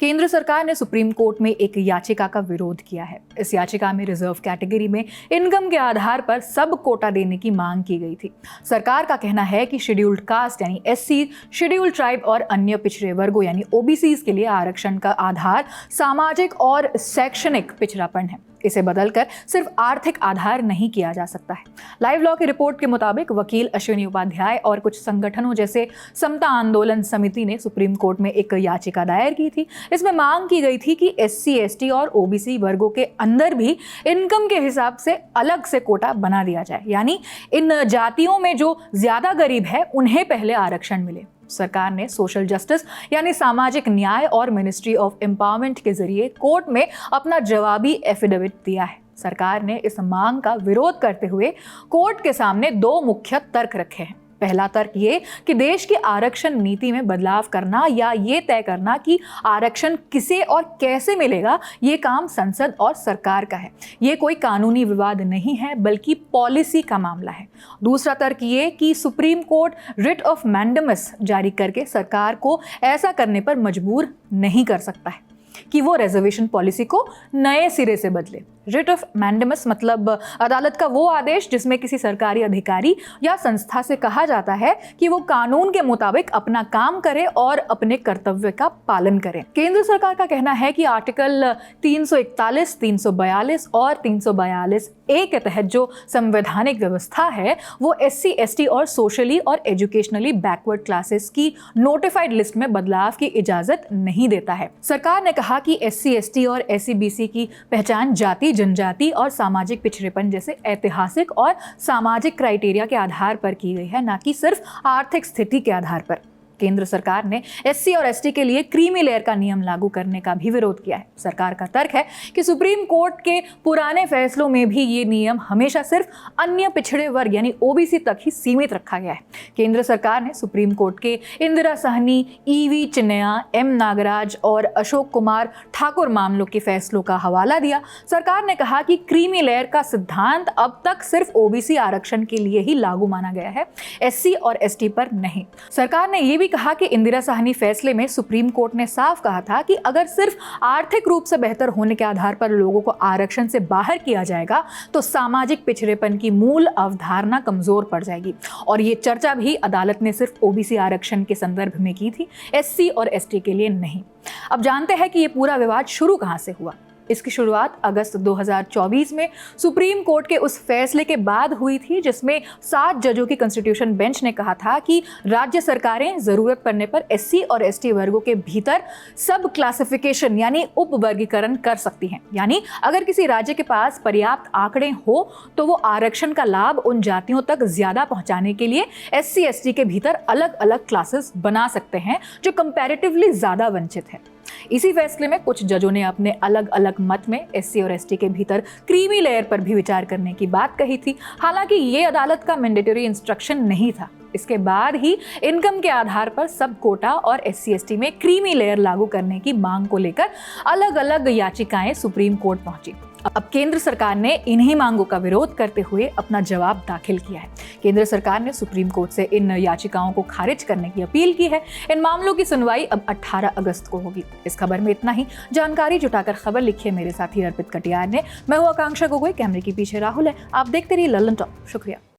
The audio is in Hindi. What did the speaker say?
केंद्र सरकार ने सुप्रीम कोर्ट में एक याचिका का विरोध किया है। इस याचिका में रिजर्व कैटेगरी में इनकम के आधार पर सब कोटा देने की मांग की गई थी। सरकार का कहना है कि शेड्यूल्ड कास्ट यानी एससी, शेड्यूल्ड ट्राइब और अन्य पिछड़े वर्गों यानी ओबीसीज के लिए आरक्षण का आधार सामाजिक और शैक्षणिक पिछड़ापन है। इसे बदलकर सिर्फ आर्थिक आधार नहीं किया जा सकता है। लाइव लॉ की रिपोर्ट के मुताबिक वकील अश्विनी उपाध्याय और कुछ संगठनों जैसे समता आंदोलन समिति ने सुप्रीम कोर्ट में एक याचिका दायर की थी। इसमें मांग की गई थी कि एससी, एसटी और ओबीसी वर्गों के अंदर भी इनकम के हिसाब से अलग से कोटा बना दिया जाए, यानी इन जातियों में जो ज्यादा गरीब है उन्हें पहले आरक्षण मिले। सरकार ने सोशल जस्टिस यानी सामाजिक न्याय और मिनिस्ट्री ऑफ एम्पावरमेंट के जरिए कोर्ट में अपना जवाबी एफिडेविट दिया है। सरकार ने इस मांग का विरोध करते हुए कोर्ट के सामने दो मुख्य तर्क रखे हैं। पहला तर्क ये कि देश की आरक्षण नीति में बदलाव करना या ये तय करना कि आरक्षण किसे और कैसे मिलेगा, ये काम संसद और सरकार का है। ये कोई कानूनी विवाद नहीं है बल्कि पॉलिसी का मामला है। दूसरा तर्क ये कि supreme court writ of mandamus जारी करके सरकार को ऐसा करने पर मजबूर नहीं कर सकता है कि वो रिजर्वेशन पॉलिसी को नए सिरे से बदले। रिट ऑफ मैंडेमस मतलब अदालत का वो आदेश जिसमें किसी सरकारी अधिकारी या संस्था से कहा जाता है कि वो कानून के मुताबिक अपना काम करे और अपने कर्तव्य का पालन करे। केंद्र सरकार का कहना है कि आर्टिकल 341, 342 और 342 ए के तहत जो संवैधानिक व्यवस्था है वो एससी, एसटी और सोशली और एजुकेशनली बैकवर्ड क्लासेस की नोटिफाइड लिस्ट में बदलाव की इजाजत नहीं देता है। सरकार ने कहा कि एससी, एसटी और एससी, बीसी की पहचान जाति, जनजाति और सामाजिक पिछड़ेपन जैसे ऐतिहासिक और सामाजिक क्राइटेरिया के आधार पर की गई है, ना कि सिर्फ आर्थिक स्थिति के आधार पर। केंद्र सरकार ने एससी और एसटी के लिए क्रीमी लेयर का नियम लागू करने का भी विरोध किया है। सरकार का तर्क है कि सुप्रीम कोर्ट के पुराने फैसलों में भी ये नियम हमेशा सिर्फ अन्य पिछड़े वर्ग यानी ओबीसी तक ही सीमित रखा गया है। केंद्र सरकार ने सुप्रीम कोर्ट के इंदिरा सहनी, ईवी चिन्नैया, एम नागराज और अशोक कुमार ठाकुर मामलों के फैसलों का हवाला दिया। सरकार ने कहा कि क्रीमी लेयर का सिद्धांत अब तक सिर्फ ओबीसी आरक्षण के लिए ही लागू माना गया है, एससी और एसटी पर नहीं। सरकार ने यह भी कहा कि इंदिरा साहनी फैसले में सुप्रीम कोर्ट ने साफ कहा था कि अगर सिर्फ आर्थिक रूप से बेहतर होने के आधार पर लोगों को आरक्षण से बाहर किया जाएगा तो सामाजिक पिछड़ेपन की मूल अवधारणा कमजोर पड़ जाएगी। और ये चर्चा भी अदालत ने सिर्फ ओबीसी आरक्षण के संदर्भ में की थी, एससी और एसटी के लिए नहीं। अब जानते हैं कि ये पूरा विवाद शुरू कहां से हुआ। इसकी शुरुआत अगस्त 2024 में सुप्रीम कोर्ट के उस फैसले के बाद हुई थी जिसमें 7 जजों की कॉन्स्टिट्यूशन बेंच ने कहा था कि राज्य सरकारें जरूरत पड़ने पर एससी और एसटी वर्गों के भीतर सब क्लासिफिकेशन यानी उपवर्गीकरण कर सकती हैं। यानी अगर किसी राज्य के पास पर्याप्त आंकड़े हो तो वो आरक्षण का लाभ उन जातियों तक ज्यादा पहुंचाने के लिए एससी, एसटी के भीतर अलग अलग क्लासेस बना सकते हैं जो कंपैरेटिवली ज्यादा वंचित है। इसी फैसले में कुछ जजों ने अपने अलग अलग मत में एससी और एसटी के भीतर क्रीमी लेयर पर भी विचार करने की बात कही थी। हालांकि ये अदालत का मैंडेटरी इंस्ट्रक्शन नहीं था। इसके बाद ही इनकम के आधार पर सब कोटा और एससी, एसटी में क्रीमी लेयर लागू करने की मांग को लेकर अलग अलग याचिकाएं सुप्रीम कोर्ट पहुंची। अब केंद्र सरकार ने इन्हीं मांगों का विरोध करते हुए अपना जवाब दाखिल किया है। केंद्र सरकार ने सुप्रीम कोर्ट से इन याचिकाओं को खारिज करने की अपील की है। इन मामलों की सुनवाई अब 18 अगस्त को होगी। इस खबर में इतना ही। जानकारी जुटाकर खबर लिखी है मेरे साथी अर्पित कटियार ने। मैं हूं आकांक्षा गोगोई, कैमरे के पीछे राहुल है। आप देखते रहिए लल्लन टॉप। शुक्रिया।